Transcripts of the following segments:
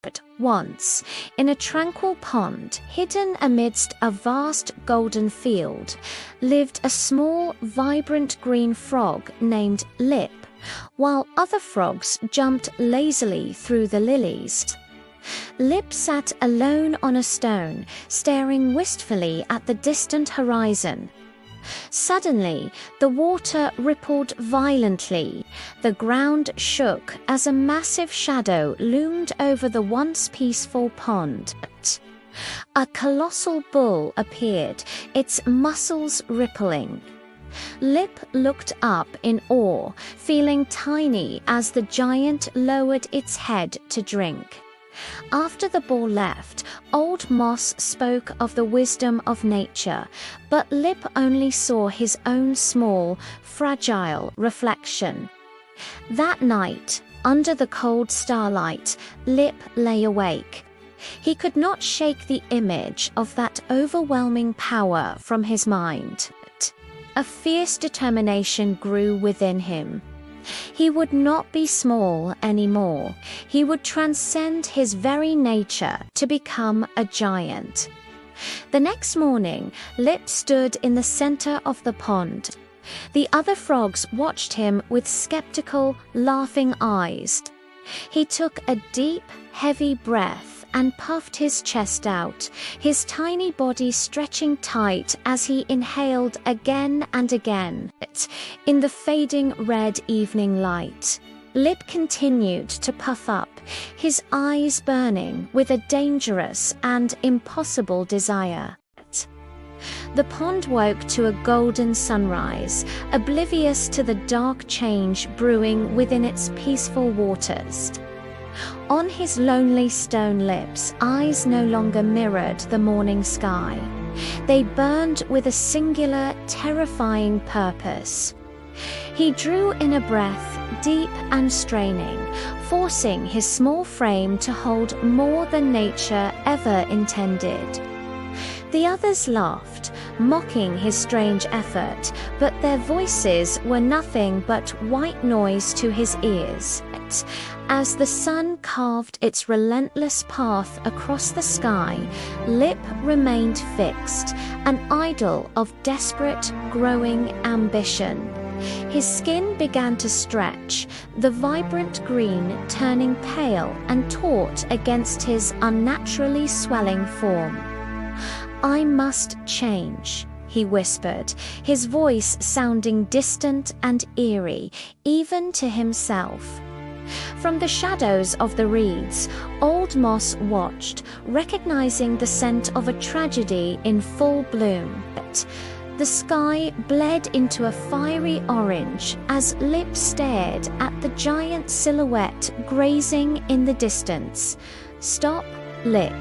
But once, in a tranquil pond hidden amidst a vast golden field, lived a small, vibrant green frog named Lip, while other frogs jumped lazily through the lilies. Lip sat alone on a stone, staring wistfully at the distant horizon. Suddenly, the water rippled violently. The ground shook as a massive shadow loomed over the once peaceful pond. A colossal bull appeared, its muscles rippling. Lip looked up in awe, feeling tiny as the giant lowered its head to drink. After the bull left, Old Moss spoke of the wisdom of nature, but Lip only saw his own small, fragile reflection. That night, under the cold starlight, Lip lay awake. He could not shake the image of that overwhelming power from his mind. A fierce determination grew within him. He would not be small anymore. He would transcend his very nature to become a giant. The next morning, Lip stood in the center of the pond. The other frogs watched him with skeptical, laughing eyes. He took a deep, heavy breath and puffed his chest out, his tiny body stretching tight as he inhaled again and again. In the fading red evening light, Lip continued to puff up, his eyes burning with a dangerous and impossible desire. The pond woke to a golden sunrise, oblivious to the dark change brewing within its peaceful waters. On his lonely stone lips, eyes no longer mirrored the morning sky. They burned with a singular, terrifying purpose. He drew in a breath, deep and straining, forcing his small frame to hold more than nature ever intended. The others laughed, mocking his strange effort, but their voices were nothing but white noise to his ears. As the sun carved its relentless path across the sky, Lip remained fixed, an idol of desperate, growing ambition. His skin began to stretch, the vibrant green turning pale and taut against his unnaturally swelling form. "I must change," he whispered, his voice sounding distant and eerie, even to himself. From the shadows of the reeds, Old Moss watched, recognizing the scent of a tragedy in full bloom. The sky bled into a fiery orange as Lip stared at the giant silhouette grazing in the distance. "Stop, Lip.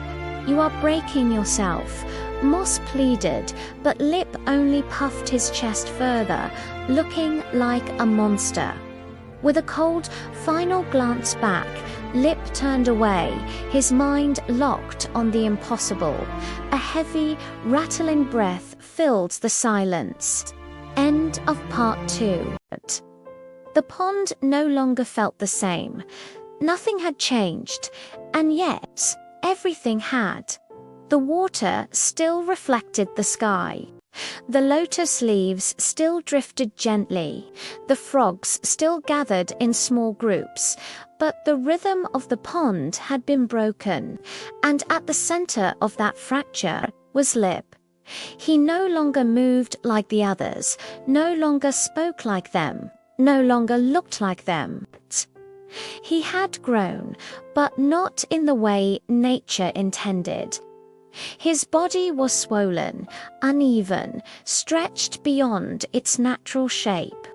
You are breaking yourself," Moss pleaded, but Lip only puffed his chest further, looking like a monster. With a cold, final glance back, Lip turned away, his mind locked on the impossible. A heavy, rattling breath filled the silence. End of part 2. The pond no longer felt the same. Nothing had changed, and yet everything had. The water still reflected the sky. The lotus leaves still drifted gently, the frogs still gathered in small groups, but the rhythm of the pond had been broken, and at the center of that fracture was Lip. He no longer moved like the others, no longer spoke like them, no longer looked like them. He had grown, but not in the way nature intended. His body was swollen, uneven, stretched beyond its natural shape.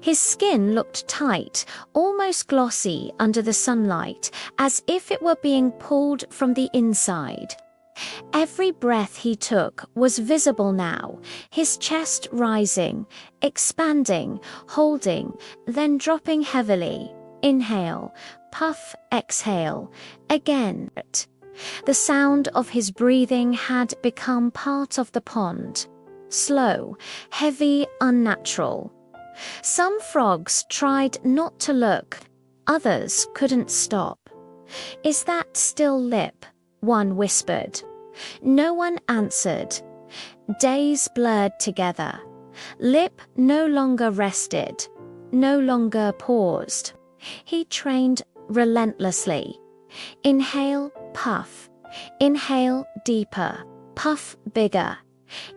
His skin looked tight, almost glossy under the sunlight, as if it were being pulled from the inside. Every breath he took was visible now, his chest rising, expanding, holding, then dropping heavily. Inhale, puff, exhale, again. The sound of his breathing had become part of the pond. Slow, heavy, unnatural. Some frogs tried not to look, others couldn't stop. "Is that still Lip?" one whispered. No one answered. Days blurred together. Lip no longer rested, no longer paused. He trained relentlessly. Inhale, puff. Inhale deeper, puff bigger.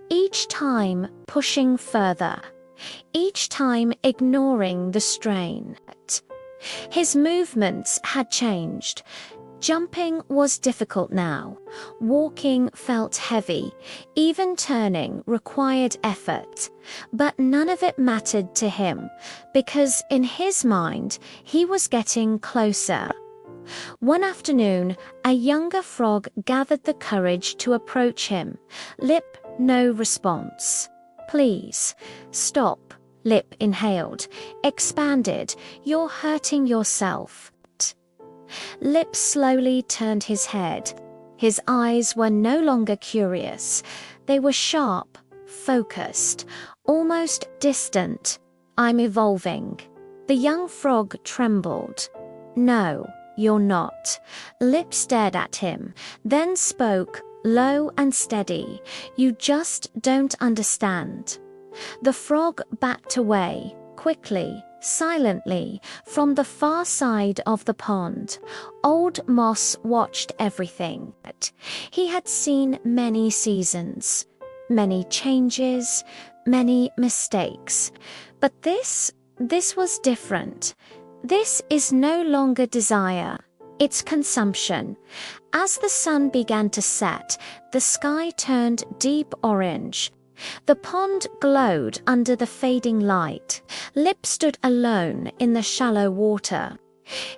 Each time pushing further. Each time ignoring the strain. His movements had changed. Jumping was difficult now. Walking felt heavy. Even turning required effort. But none of it mattered to him, because in his mind, he was getting closer. One afternoon, a younger frog gathered the courage to approach him. Lip, no response. "Please, stop," Lip inhaled. Expanded. "You're hurting yourself." Lip slowly turned his head. His eyes were no longer curious. They were sharp, focused, almost distant. "I'm evolving." The young frog trembled. "No, you're not." Lip stared at him, then spoke, low and steady. "You just don't understand." The frog backed away, quickly, silently, from the far side of the pond. Old Moss watched everything. He had seen many seasons, many changes, many mistakes. But this was different. This is no longer desire. It's consumption. As the sun began to set, the sky turned deep orange. The pond glowed under the fading light. Lip stood alone in the shallow water.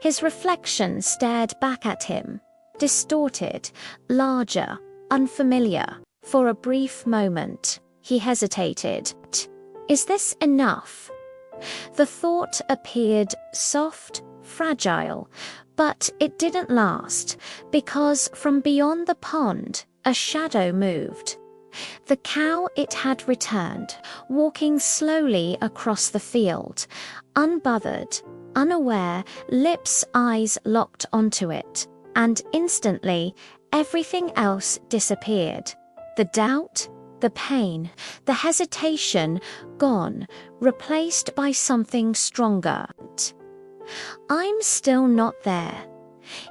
His reflection stared back at him, distorted, larger, unfamiliar. For a brief moment, he hesitated. "Is this enough?" The thought appeared soft, fragile, but it didn't last, because from beyond the pond, a shadow moved. The cow it had returned, walking slowly across the field. Unbothered, unaware, Lip's eyes locked onto it, and instantly, everything else disappeared. The doubt, the pain, the hesitation, gone, replaced by something stronger. "I'm still not there."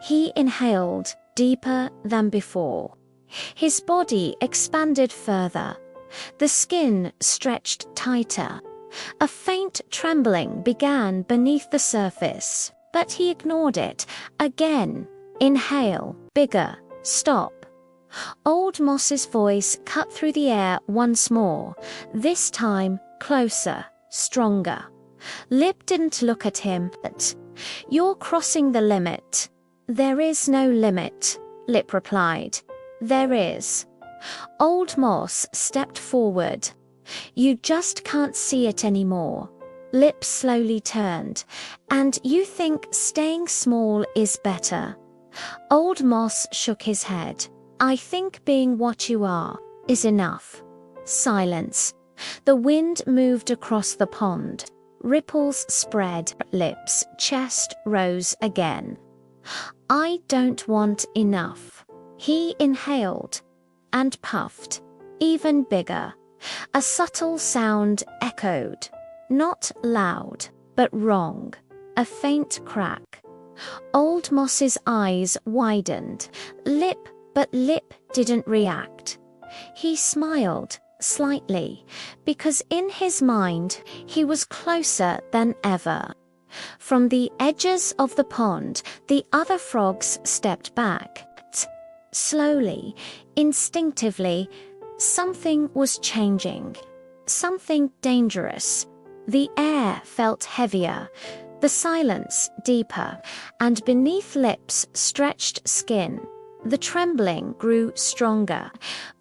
He inhaled, deeper than before. His body expanded further. The skin stretched tighter. A faint trembling began beneath the surface, but he ignored it. Again, inhale, bigger, stop. Old Moss's voice cut through the air once more, this time closer, stronger. Lip didn't look at him. "You're crossing the limit." "There is no limit," Lip replied. "There is." Old Moss stepped forward. "You just can't see it anymore." Lip slowly turned. "And you think staying small is better?" Old Moss shook his head. "I think being what you are is enough." Silence. The wind moved across the pond. Ripples spread. Lip's chest rose again. "I don't want enough." He inhaled and puffed, even bigger. A subtle sound echoed, not loud, but wrong. A faint crack. Old Moss's eyes widened. But Lip didn't react. He smiled, slightly, because in his mind, he was closer than ever. From the edges of the pond, the other frogs stepped back. Slowly, instinctively, something was changing. Something dangerous. The air felt heavier, the silence deeper, and beneath Lip's stretched skin, the trembling grew stronger.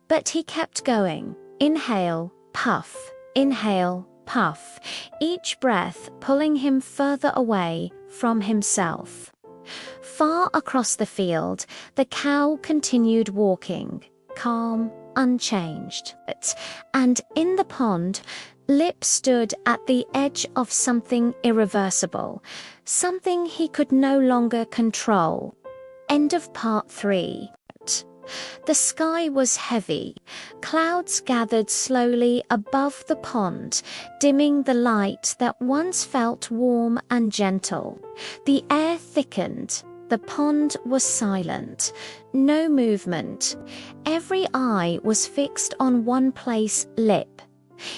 But he kept going. Inhale, puff, inhale, puff, each breath pulling him further away from himself. Far across the field, the cow continued walking, calm, unchanged. And in the pond, Lip stood at the edge of something irreversible, something he could no longer control. End of part 3. The sky was heavy. Clouds gathered slowly above the pond, dimming the light that once felt warm and gentle. The air thickened. The pond was silent. No movement. Every eye was fixed on one place, Lip.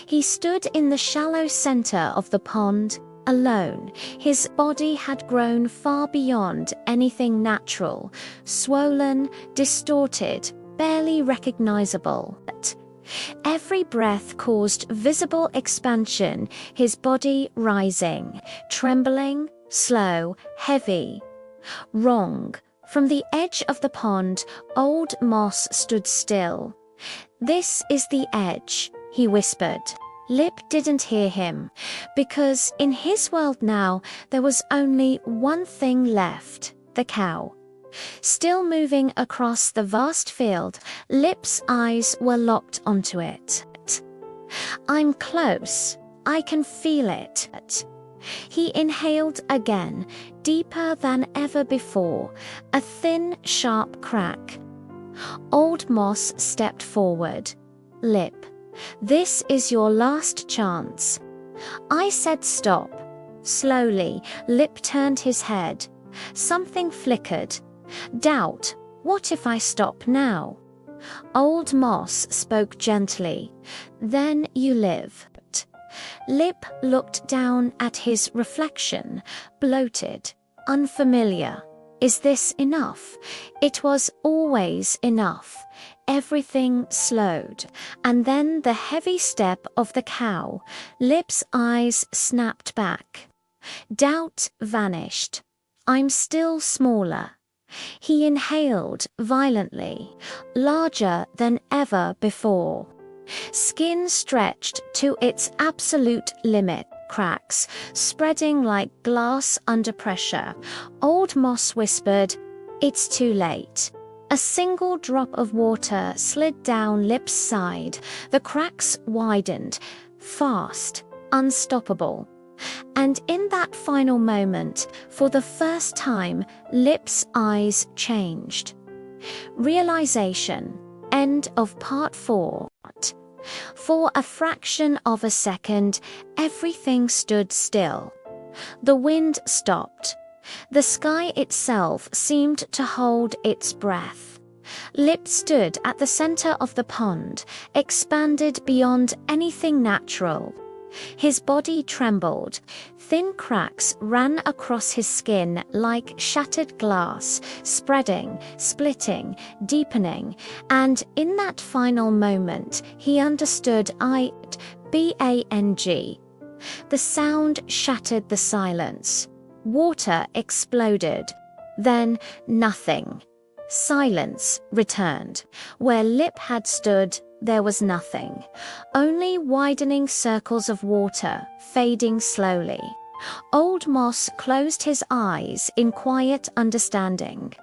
He stood in the shallow center of the pond, alone. His body had grown far beyond anything natural, swollen, distorted, barely recognizable. Every breath caused visible expansion, his body rising, trembling, slow, heavy. Wrong. From the edge of the pond, old Moss stood still. "This is the edge," he whispered. Lip didn't hear him, because in his world now there was only one thing left, the cow. Still moving across the vast field, Lip's eyes were locked onto it. "I'm close. I can feel it." He inhaled again, deeper than ever before, a thin, sharp crack. Old Moss stepped forward. "Lip, this is your last chance." I said stop. Slowly, Lip turned his head. Something flickered. Doubt. What if I stop now? Old Moss spoke gently. "Then you live." Lip looked down at his reflection, bloated, unfamiliar. Is this enough? It was always enough. Everything slowed, and then the heavy step of the cow. Lip's eyes snapped back. Doubt vanished. I'm still smaller. He inhaled violently, larger than ever before. Skin stretched to its absolute limit, cracks spreading like glass under pressure. Old Moss whispered, "It's too late." A single drop of water slid down Lip's side. The cracks widened, fast, unstoppable. And in that final moment, for the first time, Lip's eyes changed. Realization. End of part 4. For a fraction of a second, everything stood still. The wind stopped. The sky itself seemed to hold its breath. Lip stood at the center of the pond, expanded beyond anything natural. His body trembled. Thin cracks ran across his skin like shattered glass, spreading, splitting, deepening, and in that final moment, he understood bang. The sound shattered the silence. Water exploded. Then nothing. Silence returned. Where Lip had stood, there was nothing. Only widening circles of water, fading slowly. Old Moss closed his eyes in quiet understanding.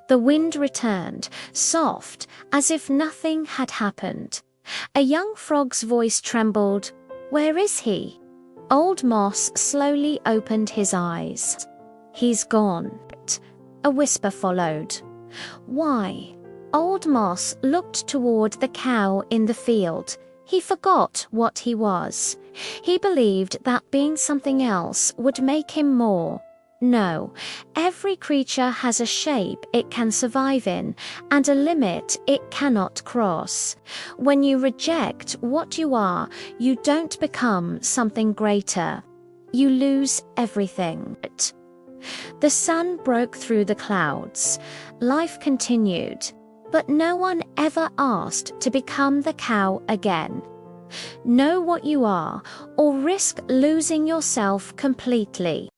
The wind returned, soft, as if nothing had happened. A young frog's voice trembled. "Where is he?" Old Moss slowly opened his eyes. "He's gone." A whisper followed. "Why?" Old Moss looked toward the cow in the field. He forgot what he was. He believed that being something else would make him more. No, every creature has a shape it can survive in, and a limit it cannot cross. When you reject what you are, you don't become something greater. You lose everything. The sun broke through the clouds. Life continued. But no one ever asked to become the cow again. Know what you are, or risk losing yourself completely.